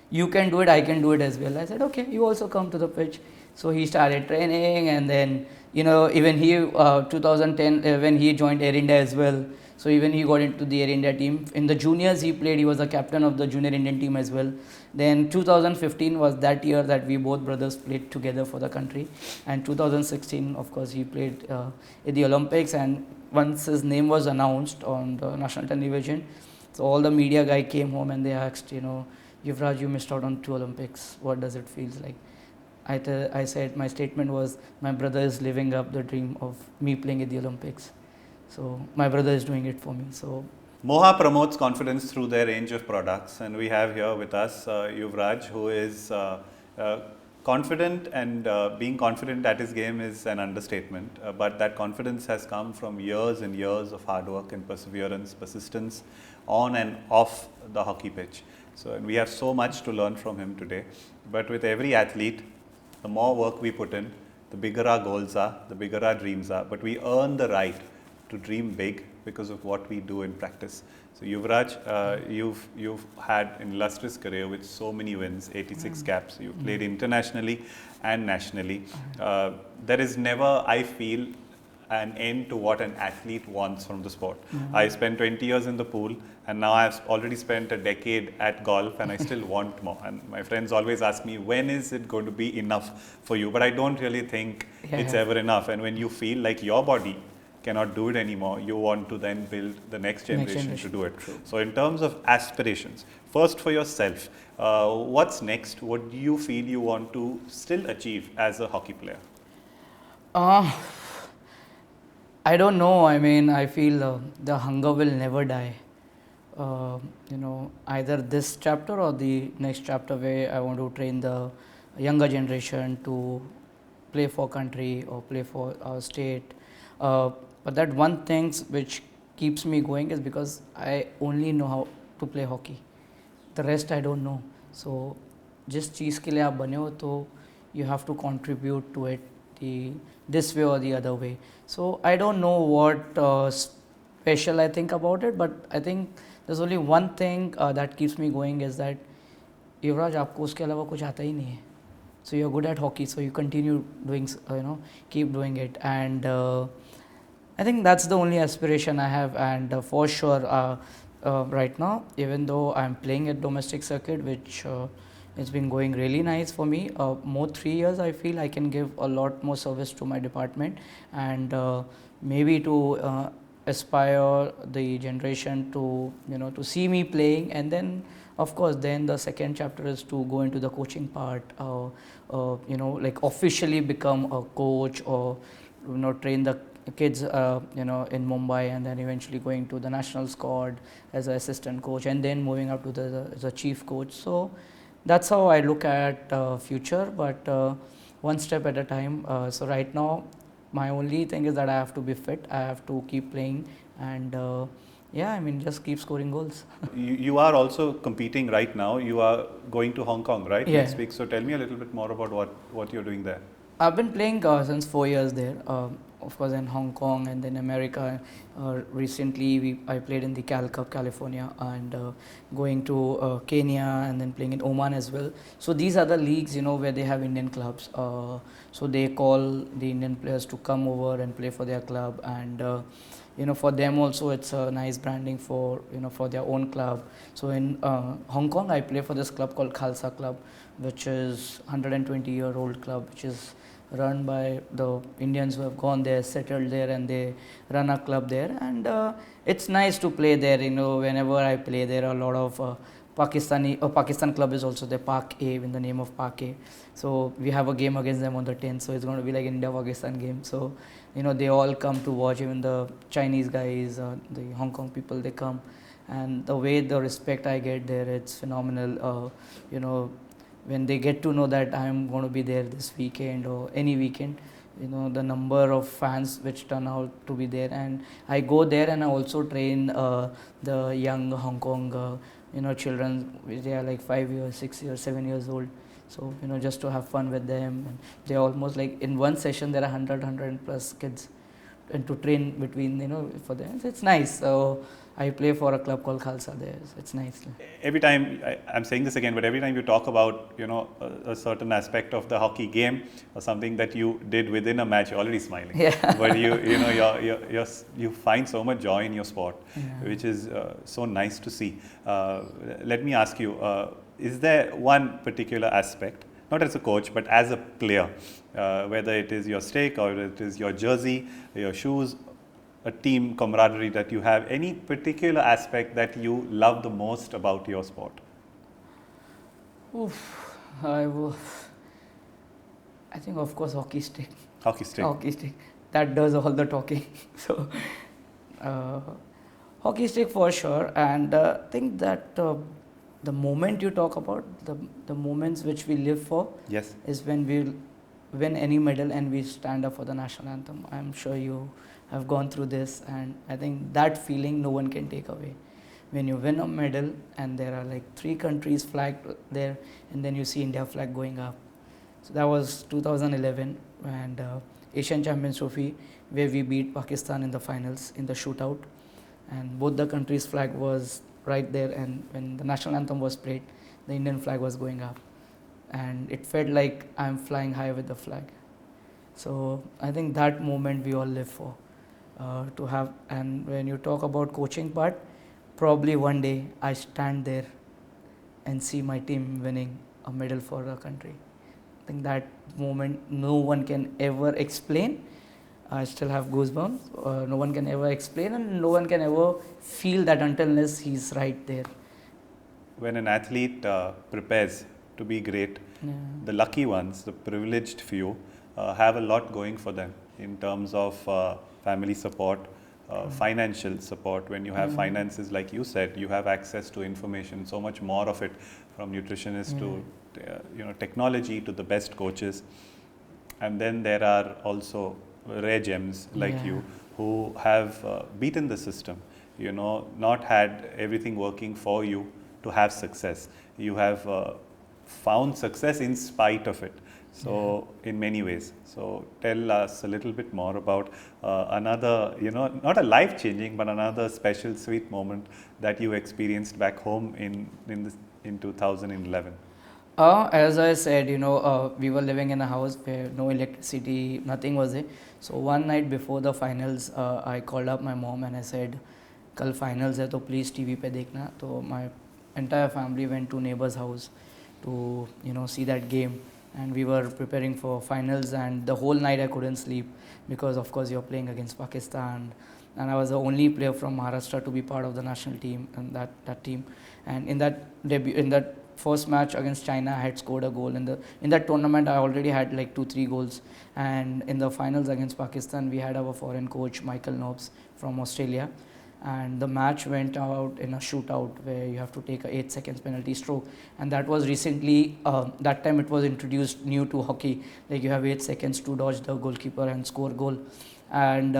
you can do it, I can do it as well. I said, okay, you also come to the pitch. So he started training, and then, even he, 2010, when he joined Air India as well. So even he got into the Air India team. In the juniors, he played. He was the captain of the junior Indian team as well. Then 2015 was that year that we both brothers played together for the country. And 2016, of course, he played at the Olympics. And once his name was announced on the national television, so all the media guy came home and they asked, Yuvraj, you missed out on 2 Olympics. What does it feel like? I said, my statement was, my brother is living up the dream of me playing at the Olympics. So my brother is doing it for me. So Moha promotes confidence through their range of products, and we have here with us Yuvraj, who is confident, and being confident at his game is an understatement. But that confidence has come from years and years of hard work and perseverance, persistence on and off the hockey pitch. So, and we have so much to learn from him today. But with every athlete, the more work we put in, the bigger our goals are, the bigger our dreams are. But we earn the right to dream big because of what we do in practice. So Yuvraj, you've had an illustrious career with so many wins, 86 caps. You've played internationally and nationally. There is never, I feel, an end to what an athlete wants from the sport. I spent 20 years in the pool, and now I've already spent a decade at golf, and I still want more. And my friends always ask me, when is it going to be enough for you? But I don't really think it's ever enough. And when you feel like your body cannot do it anymore, you want to then build the next generation to do it. True. So in terms of aspirations, first for yourself, what's next? What do you feel you want to still achieve as a hockey player? I don't know. I mean, I feel the hunger will never die. Either this chapter or the next chapter, where I want to train the younger generation to play for country or play for our state. But that one thing which keeps me going is because I only know how to play hockey. The rest I don't know. So जिस चीज़ के लिए आप बने हो तो you have to contribute to it this way or the other way. So I don't know what special I think about it, but I think there's only one thing that keeps me going is that युवराज आपको उसके अलावा कुछ आता ही नहीं है. So you're good at hockey, so you continue doing, keep doing it. And I think that's the only aspiration I have. And for sure, right now, even though I'm playing at domestic circuit, which it's been going really nice for me, more 3 years, I feel I can give a lot more service to my department, and maybe to aspire the generation to, to see me playing. And then of course, then the second chapter is to go into the coaching part, like officially become a coach, or train the kids, in Mumbai, and then eventually going to the national squad as an assistant coach, and then moving up to the chief coach. So that's how I look at future, but one step at a time. So right now, my only thing is that I have to be fit. I have to keep playing, and just keep scoring goals. You are also competing right now. You are going to Hong Kong, right? Yeah. Next week. So tell me a little bit more about what you're doing there. I've been playing since 4 years there. Of course, in Hong Kong and then America. Recently, I played in the Cal Cup, California, and going to Kenya, and then playing in Oman as well. So these are the leagues, where they have Indian clubs. So they call the Indian players to come over and play for their club, and for them also it's a nice branding for for their own club. So in Hong Kong, I play for this club called Khalsa Club, which is 120-year-old club, which is run by the Indians who have gone there, settled there, and they run a club there. And it's nice to play there. Whenever I play there, a lot of Pakistan club is also there, Pak A, in the name of Pak A. So we have a game against them on the 10th. So it's going to be like India-Pakistan game. So they all come to watch. Even the Chinese guys, the Hong Kong people, they come. And the way the respect I get there, it's phenomenal. When they get to know that I'm going to be there this weekend or any weekend, the number of fans which turn out to be there. And I go there and I also train the young Hong Kong, children. They are like 5 years, 6 years, 7 years old. So, just to have fun with them. And they almost like in one session there are 100 plus kids, and to train between, for them. So it's nice. So I play for a club called Khalsa there. So it's nice. Every time, I'm saying this again, but every time you talk about, a certain aspect of the hockey game or something that you did within a match, you're already smiling. Yeah. But you find so much joy in your sport, which is so nice to see. Let me ask you, is there one particular aspect, not as a coach, but as a player, whether it is your stick or it is your jersey, your shoes, a team camaraderie that you have, any particular aspect that you love the most about your sport? Oof, I think of course hockey stick. Hockey stick. Hockey stick. That does all the talking. So, hockey stick for sure. And I think that the moment you talk about, the moments which we live for, Yes. is when we win any medal and we stand up for the national anthem. I'm sure you have gone through this, and I think that feeling no one can take away. When you win a medal and there are like 3 countries flagged there, and then you see India flag going up. So that was 2011 and Asian Champions Trophy, where we beat Pakistan in the finals in the shootout, and both the countries' flag was right there, and when the national anthem was played, the Indian flag was going up, and it felt like I'm flying high with the flag. So I think that moment we all live for, to have. And when you talk about coaching part, probably one day I stand there and see my team winning a medal for the country. I think that moment no one can ever explain. I still have goosebumps. No one can ever explain, and no one can ever feel that unless he's right there. When an athlete prepares to be great, the lucky ones, the privileged few, have a lot going for them in terms of family support, financial support. When you have finances, like you said, you have access to information, so much more of it, from nutritionists to technology to the best coaches. And then there are also rare gems like you who have beaten the system, not had everything working for you to have success. You have found success in spite of it. So in many ways. So tell us a little bit more about another, not a life-changing, but another special, sweet moment that you experienced back home in 2011. As I said, we were living in a house where no electricity, nothing was there. So one night before the finals, I called up my mom and I said, "Kal finals hai, to please TV pe dekhna." So my entire family went to neighbor's house to see that game, and we were preparing for finals. And the whole night I couldn't sleep because, of course, you're playing against Pakistan, and I was the only player from Maharashtra to be part of the national team and that team. And in that first match against China, I had scored a goal. In that tournament, I already had like 2-3 goals. And in the finals against Pakistan, we had our foreign coach Michael Knobs from Australia, and the match went out in a shootout where you have to take a 8 seconds penalty stroke. And that was recently, that time it was introduced new to hockey, like you have 8 seconds to dodge the goalkeeper and score goal. And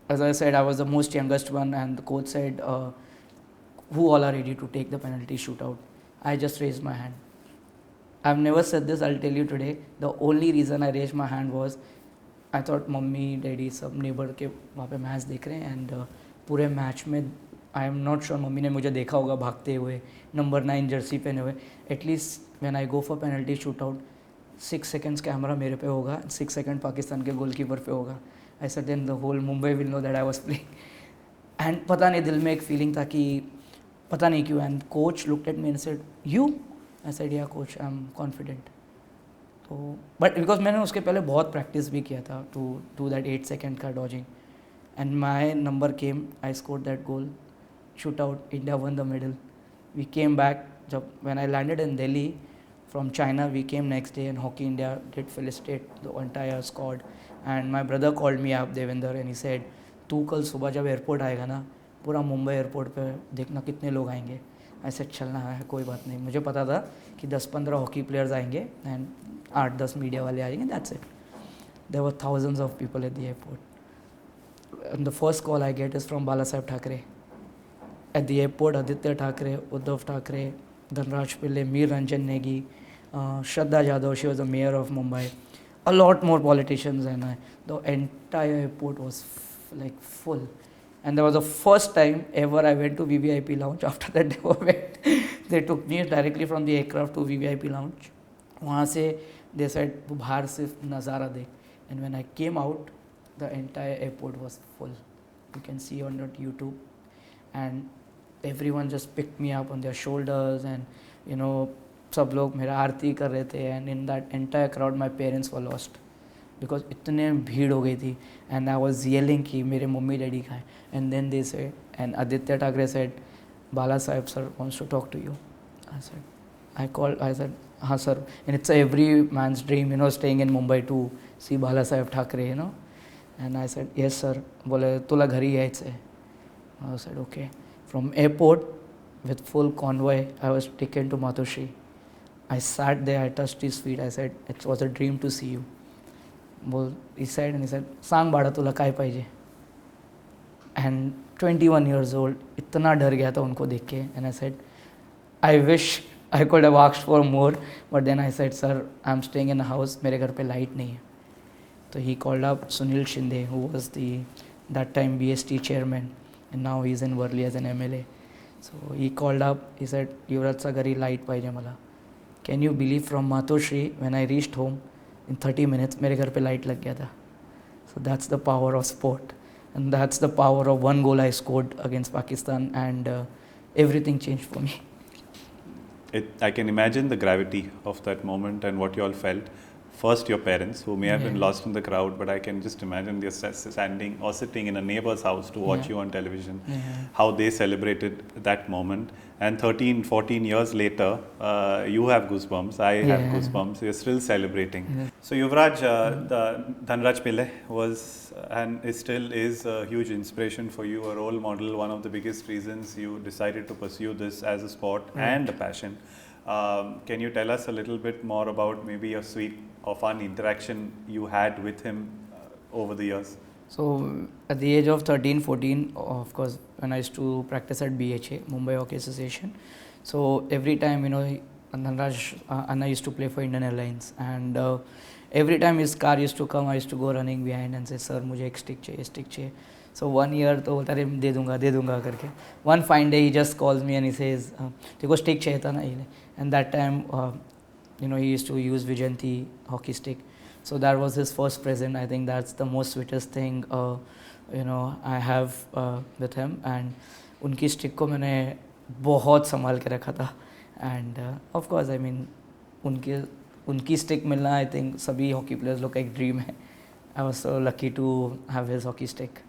as I said, I was the most youngest one, and the coach said, who all are ready to take the penalty shootout? I just raised my hand. I've never said this, I'll tell you today. The only reason I raised my hand was I thought mummy daddy सब neighbour के वहाँ पे match देख रहे हैं, and पूरे match में I am not sure mummy ने मुझे देखा होगा भागते हुए, नंबर 9 जर्सी पहने हुए. At least when I go for penalty shoot out, 6 seconds camera मेरे पे होगा, 6 सेकेंड पाकिस्तान के गोलकीपर पे होगा. I said then the whole Mumbai will know that I was playing. And पता नहीं दिल में एक फीलिंग था कि पता नहीं क्यों. And coach looked at me and said you. I said yeah coach, I am confident. तो बट बिकॉज मैंने उसके पहले बहुत प्रैक्टिस भी किया था टू डू दैट 8 सेकेंड का dodging. And my number came, I scored that goal, shoot out, India won the medal. We came back. जब when I landed in Delhi from China, we came next day and hockey India did felicitate the entire squad. And my brother called me up, Devendra, and he said तू कल सुबह जब airport आएगा ना, पूरा Mumbai airport पे देखना कितने लोग आएंगे. ऐसे चलना है, कोई बात नहीं. मुझे पता था कि 10-15 हॉकी प्लेयर्स आएंगे एंड 8-10 मीडिया वाले आएंगे, that's it. There were thousands of people at the airport. And the first call I get is from Bala Saheb Thackeray. At the airport, Aditya Thackeray, Uddhav Thackeray, Dhanraj Pillay, Mir Ranjan Negi, Shraddha Jadhav, she was the mayor of Mumbai. A lot more politicians, and the entire airport was like full. And that was the first time ever I went to VVIP lounge. After that they took me directly from the aircraft to VVIP lounge. वहाँ से they said बाहर सिर्फ नज़ारा देख. And when I came out, the entire airport was full. You can see on that YouTube. And everyone just picked me up on their shoulders, and you know, सब लोग मेरा आरती कर रहे थे. And in that entire crowd my parents were lost because इतने भीड़ हो गई थी. And I was yelling कि मेरे मम्मी डैडी कहाँ हैं. And then they said, and Aditya Thackeray said, Bala Sahib sir wants to talk to you. I said हाँ sir. And it's every man's dream, you know, staying in Mumbai to see Bala Sahib Thackeray, you know. And I said yes sir. बोले तुला घरी यायचं. I said okay. From airport with full convoy I was taken to Matoshi. I sat there, I touched his feet. I said it was a dream to see you. He said सांग बाळा तुला काय पाहिजे. And 21 years old, इतना डर गया था उनको देख के. And I said I wish I could have asked for more, but then I said sir I'm staying in a house, मेरे घर पे लाइट नहीं है. So he called up Sunil Shinde, who was that time BST chairman, and now he's in Worli as an MLA. So he called up, he said युवराज चा घरी light पाहिजे मला. Can you believe from Matoshri, when I reached home, in 30 minutes मेरे घर पे light लग गया था. So that's the power of sport, and that's the power of one goal I scored against Pakistan, and everything changed for me. I can imagine the gravity of that moment and what you all felt. First, your parents, who may have been lost in the crowd, but I can just imagine they're standing or sitting in a neighbor's house to watch you on television, how they celebrated that moment. And 13, 14 years later, you have goosebumps, I have goosebumps, you're still celebrating. So Yuvraj, Dhanraj Pillai was and still is a huge inspiration for you, a role model, one of the biggest reasons you decided to pursue this as a sport and a passion. Can you tell us a little bit more about maybe a sweet or fun interaction you had with him over the years? So at the age of 13, 14, of course, when I used to practice at BHA, Mumbai Hockey Association, so every time, you know, Dhanraj Anna used to play for Indian Airlines, and every time his car used to come, I used to go running behind and say, sir, मुझे एक stick चाहिए. So 1 year तो बोलता रहे दे दूंगा करके. One fine day he just calls me and he says, तेको stick चाहिए था ना ये. And that time, you know, he used to use Vijayanti hockey stick. So that was his first present. I think that's the most sweetest thing, you know, I have with him. And उनकी stick को मैंने बहुत संभाल के रखा था. And of course, I mean, उनकी stick मिलना, I think सभी hockey players लोग का एक dream है. I was so lucky to have his hockey stick.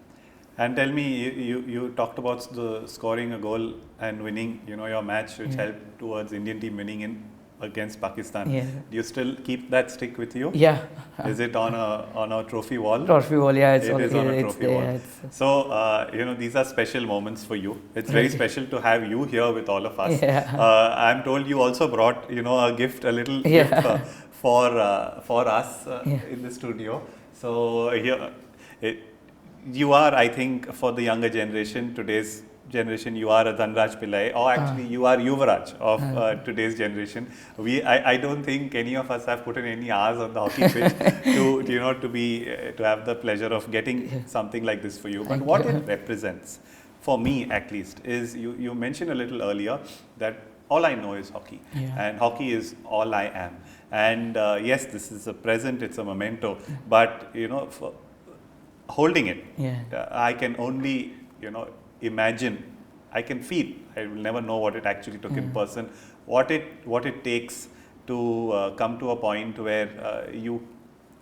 And tell me, you talked about the scoring a goal and winning, you know, your match, which helped towards Indian team winning against Pakistan. Yeah. Do you still keep that stick with you? Yeah. Is it on a trophy wall? Trophy wall, yeah. It is on a trophy wall. So, you know, these are special moments for you. It's very special to have you here with all of us. Yeah. I'm told you also brought, you know, a gift, a little gift for us in the studio. So, here, you are, I think, for the younger generation, today's generation, you are a Dhanraj Pillai, or actually you are Yuvraj of today's generation. I don't think any of us have put in any hours on the hockey pitch to have the pleasure of getting something like this for you. But what it represents, for me at least, is you mentioned a little earlier that all I know is hockey, and hockey is all I am. And yes, this is a present, it's a memento, but you know, for holding it, I can only, you know, imagine, I can feel, I will never know what it actually took in person, what it takes to come to a point where you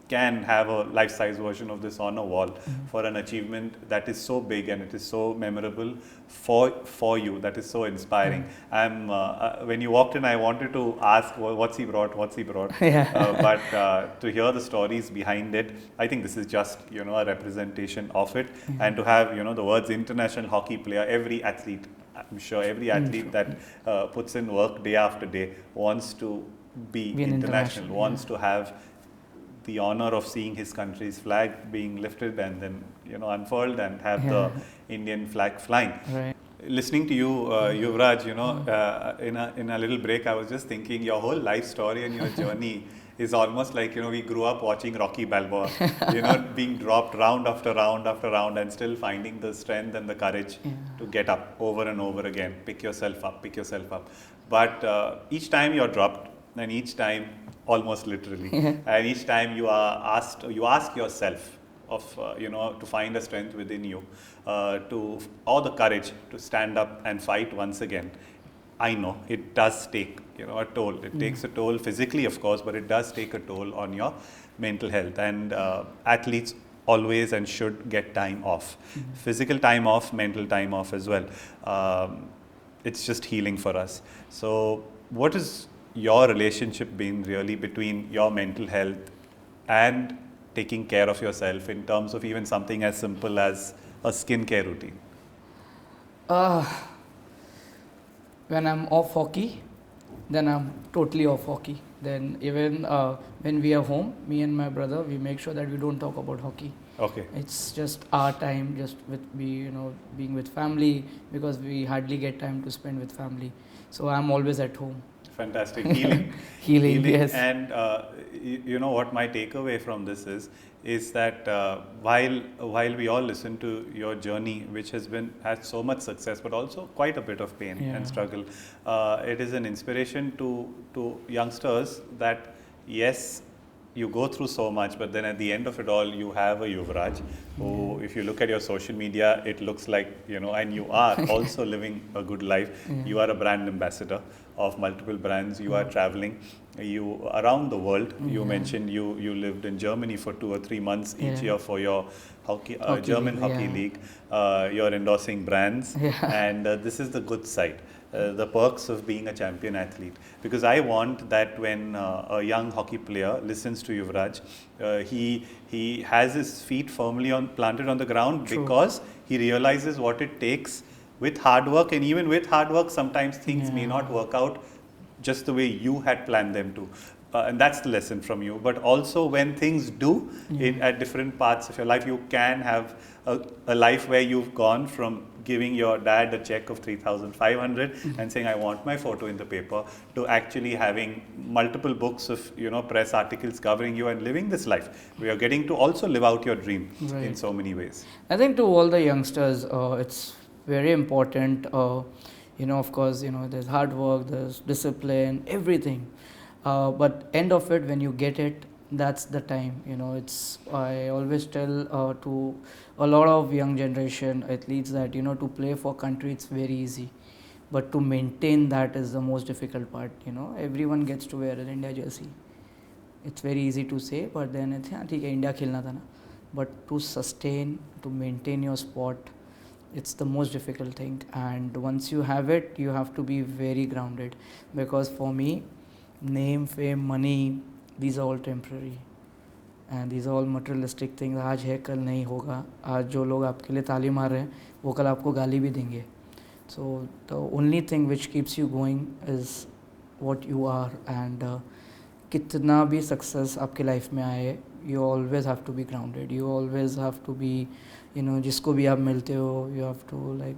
can have a life-size version of this on a wall for an achievement that is so big and it is so memorable for you, that is so inspiring. When you walked in, I wanted to ask, what's he brought? But to hear the stories behind it, I think this is just, you know, a representation of it. And to have, you know, the words international hockey player, every athlete, I'm sure every athlete that puts in work day after day wants to be international, wants to have the honor of seeing his country's flag being lifted and then, you know, unfurled and have the Indian flag flying. Right. Listening to you, Yuvraj, in a little break, I was just thinking your whole life story and your journey is almost like, we grew up watching Rocky Balboa, being dropped round after round after round and still finding the strength and the courage to get up over and over again, pick yourself up, pick yourself up. But each time you're dropped, and each time, almost literally, and each time you ask yourself of, to find a strength within you, or the courage to stand up and fight once again. I know it does take, a toll. It takes a toll physically, of course, but it does take a toll on your mental health. And athletes always and should get time off, physical time off, mental time off as well. It's just healing for us. So, what has your relationship been really between your mental health and taking care of yourself in terms of even something as simple as a skincare routine? When I'm off hockey, then I'm totally off hockey. Then even when we are home, me and my brother, we make sure that we don't talk about hockey. Okay. It's just our time, just being with family, because we hardly get time to spend with family. So I'm always at home. Fantastic. Healing. Healing, yes. And what my takeaway from this is that while we all listen to your journey, which has so much success, but also quite a bit of pain and struggle, it is an inspiration to youngsters that yes, you go through so much, but then at the end of it all, you have a Yuvraj who, if you look at your social media, it looks like, and you are also living a good life. You are a brand ambassador of multiple brands. You are traveling around the world. You mentioned you lived in Germany for 2 or 3 months each year for your German hockey league. You're endorsing brands, and this is the good side. The perks of being a champion athlete, because I want that when a young hockey player listens to Yuvraj, he has his feet firmly planted on the ground. True. Because he realizes what it takes with hard work, and even with hard work sometimes things may not work out just the way you had planned them to. And that's the lesson from you. But also when things do at different parts of your life, you can have a life where you've gone from giving your dad a check of 3,500 and saying, I want my photo in the paper, to actually having multiple books of, press articles covering you and living this life. We are getting to also live out your dream in so many ways. I think to all the youngsters, it's very important, of course, there's hard work, there's discipline, everything. But end of it, when you get it, that's the time. I always tell to a lot of young generation athletes that to play for country, it's very easy, but to maintain that is the most difficult part. Everyone gets to wear an India jersey. It's very easy to say, but then it's India khelna tha na. But to sustain, to maintain your sport, it's the most difficult thing. And once you have it, you have to be very grounded, because for me, name, fame, money, these are all temporary, and these are all materialistic things. आज है कल नहीं होगा. आज जो लोग आपके लिए ताली मार रहे हैं, वो कल आपको गाली भी देंगे. So the only thing which keeps you going is what you are, and कितना भी success आपके life में आए, you always have to be grounded. You always have to be, जिसको भी आप मिलते हो, you have to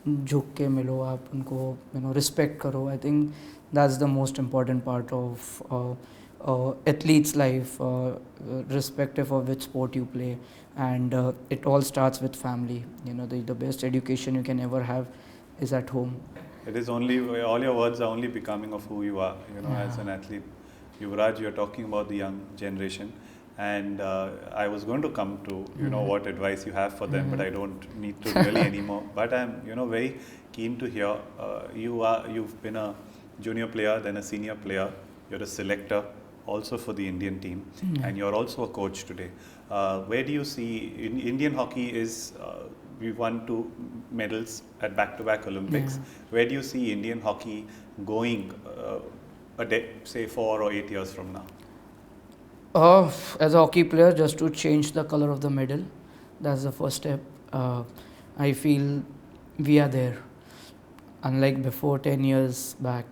झुक के मिलो, आप उनको respect करो. I think that's the most important part of athlete's life, irrespective of which sport you play. And it all starts with family. The best education you can ever have is at home. It is only, all your words are only becoming of who you are, as an athlete. Yuvraj, you're talking about the young generation, and I was going to come to, what advice you have for them, but I don't need to really anymore. But I'm, very keen to hear. You've been a junior player, then a senior player. You're a selector also for the Indian team, and you're also a coach today. Where do you see Indian hockey is? We won 2 medals at back-to-back Olympics. Where do you see Indian hockey going, say 4 or 8 years from now? As a hockey player, just to change the color of the medal, that's the first step. I feel we are there. Unlike before, 10 years back,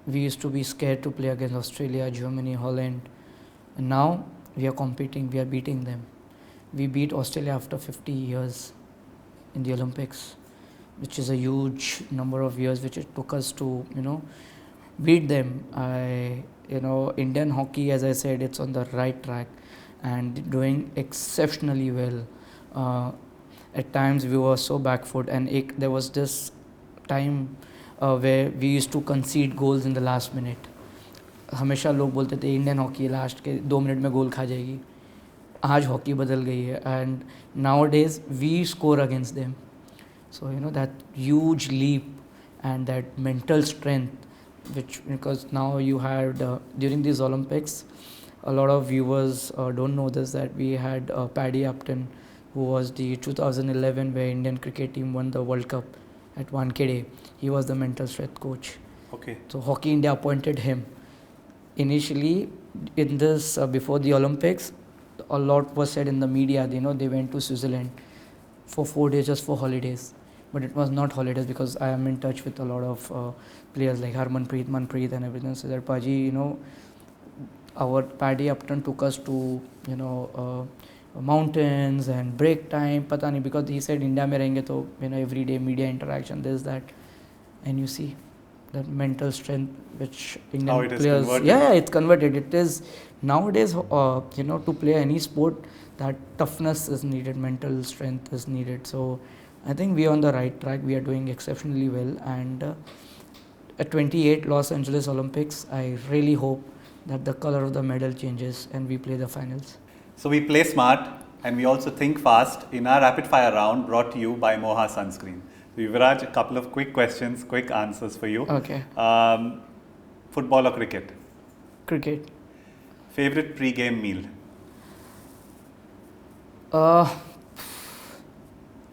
we used to be scared to play against Australia, Germany, Holland. And now we are competing, we are beating them. We beat Australia after 50 years in the Olympics. which is a huge number of years which it took us to, beat them. Indian hockey, as I said, it's on the right track and doing exceptionally well. At times we were so back foot, and there was this time where we used to concede goals in the last minute. हमेशा लोग बोलते थे Indian hockey last के 2 minute में गोल खा जाएगी. आज hockey बदल गई है, and nowadays we score against them. So that huge leap and that mental strength, which because now you had during these Olympics, a lot of viewers don't know this, that we had Paddy Upton, who was the 2011 where Indian cricket team won the World Cup at Wankhede. He was the mental strength coach. Okay. So Hockey India appointed him. Initially, in this before the Olympics, a lot was said in the media. They went to Switzerland for 4 days just for holidays, but it was not holidays, because I am in touch with a lot of players like Harmanpreet, Manpreet and everything. So that Paji, our Paddy Upton took us to mountains and break time, pata nahi, because he said India mein rahenge to every day media interaction, this that, and you see that mental strength which Indian How it is players, converted. it's converted. It is nowadays, to play any sport, that toughness is needed, mental strength is needed. So I think we are on the right track. We are doing exceptionally well, and at 28 Los Angeles Olympics, I really hope that the color of the medal changes and we play the finals. So we play smart and we also think fast in our rapid fire round, brought to you by Moha Sunscreen. So Yuvraj, a couple of quick questions, quick answers for you. Okay. Football or cricket? Cricket. Favorite pre-game meal?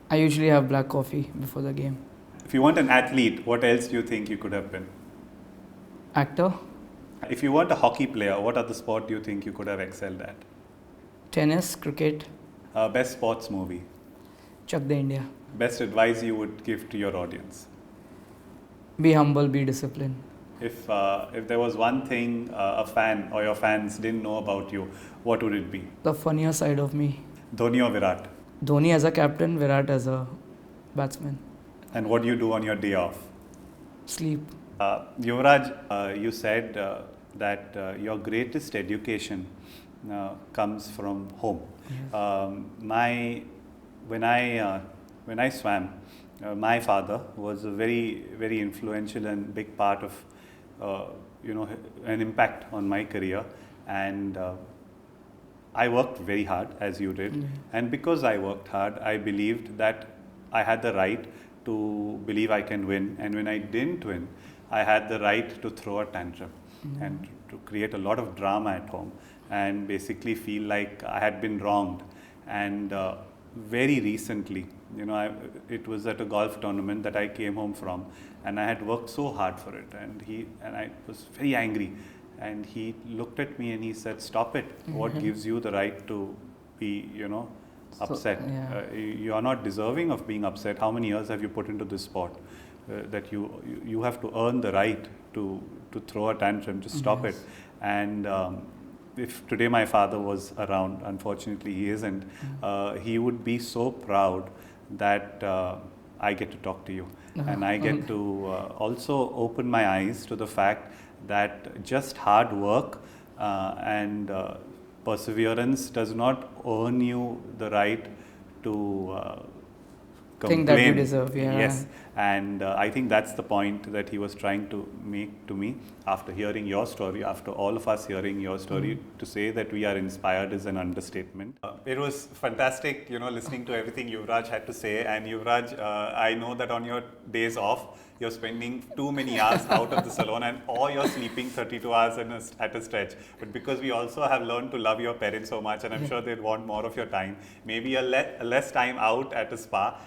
I usually have black coffee before the game. If you weren't an athlete, what else do you think you could have been? Actor. If you weren't a hockey player, what other sport do you think you could have excelled at? Tennis, cricket. Best sports movie? Chuck the India. Best advice you would give to your audience? Be humble, be disciplined. If there was one thing a fan or your fans didn't know about you, what would it be? The funnier side of me. Dhoni or Virat? Dhoni as a captain, Virat as a batsman. And what do you do on your day off? Sleep. Yuvraj, you said that your greatest education comes from home. Yes. When I swam, my father was a very, very influential and big part of an impact on my career, and I worked very hard, as you did. And because I worked hard, I believed that I had the right to believe I can win, and when I didn't win, I had the right to throw a tantrum and to create a lot of drama at home and basically feel like I had been wronged. And very recently, it was at a golf tournament that I came home from, and I had worked so hard for it, and I was very angry. And he looked at me and he said, "Stop it. What gives you the right to be, upset? You are not deserving of being upset. How many years have you put into this sport that you have to earn the right to throw a tantrum? Just stop it." And if today my father was around, unfortunately he isn't, he would be so proud that I get to talk to you. And I get to also open my eyes to the fact that just hard work and perseverance does not earn you the right to complain. Think that you deserve, yeah. Yes, and I think that's the point that he was trying to make to me after hearing your story, after all of us hearing your story. To say that we are inspired is an understatement. It was fantastic, listening to everything Yuvraj had to say. And Yuvraj, I know that on your days off, you're spending too many hours out of the salon, or you're sleeping 32 hours at a stretch. But because we also have learned to love your parents so much, and I'm sure they'd want more of your time, maybe a less time out at a spa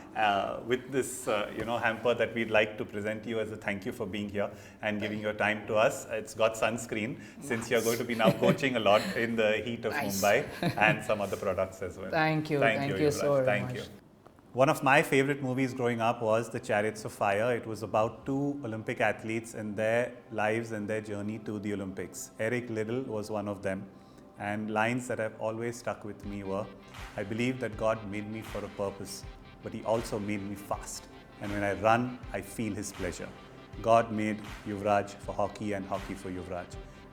with this hamper that we'd like to present you as a thank you for being here and giving your time to us. It's got sunscreen, since you're going to be now coaching a lot in the heat of Mumbai, and some other products as well. Thank you Yuvraj. so very Thank much. you. One of my favorite movies growing up was The Chariots of Fire. It was about two Olympic athletes and their lives and their journey to the Olympics. Eric Liddell was one of them. And lines that have always stuck with me were, "I believe that God made me for a purpose, but He also made me fast." and when I run, I feel his pleasure. God made Yuvraj for hockey and hockey for Yuvraj.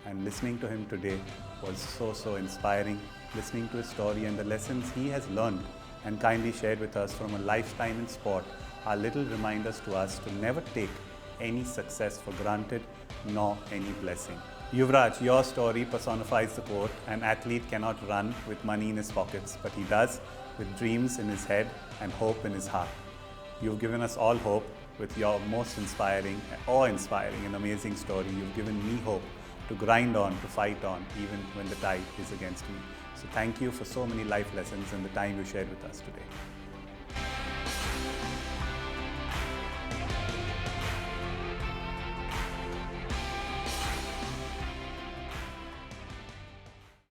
And listening to him today was so inspiring. Listening to his story and the lessons he has learned and kindly shared with us from a lifetime in sport are little reminders to us to never take any success for granted nor any blessing. Yuvraj, your story personifies the quote, an athlete cannot run with money in his pockets, but he does with dreams in his head and hope in his heart. You've given us all hope with your most inspiring, awe-inspiring and amazing story. You've given me hope to grind on, to fight on, even when the tide is against me. So thank you for so many life lessons and the time you shared with us today.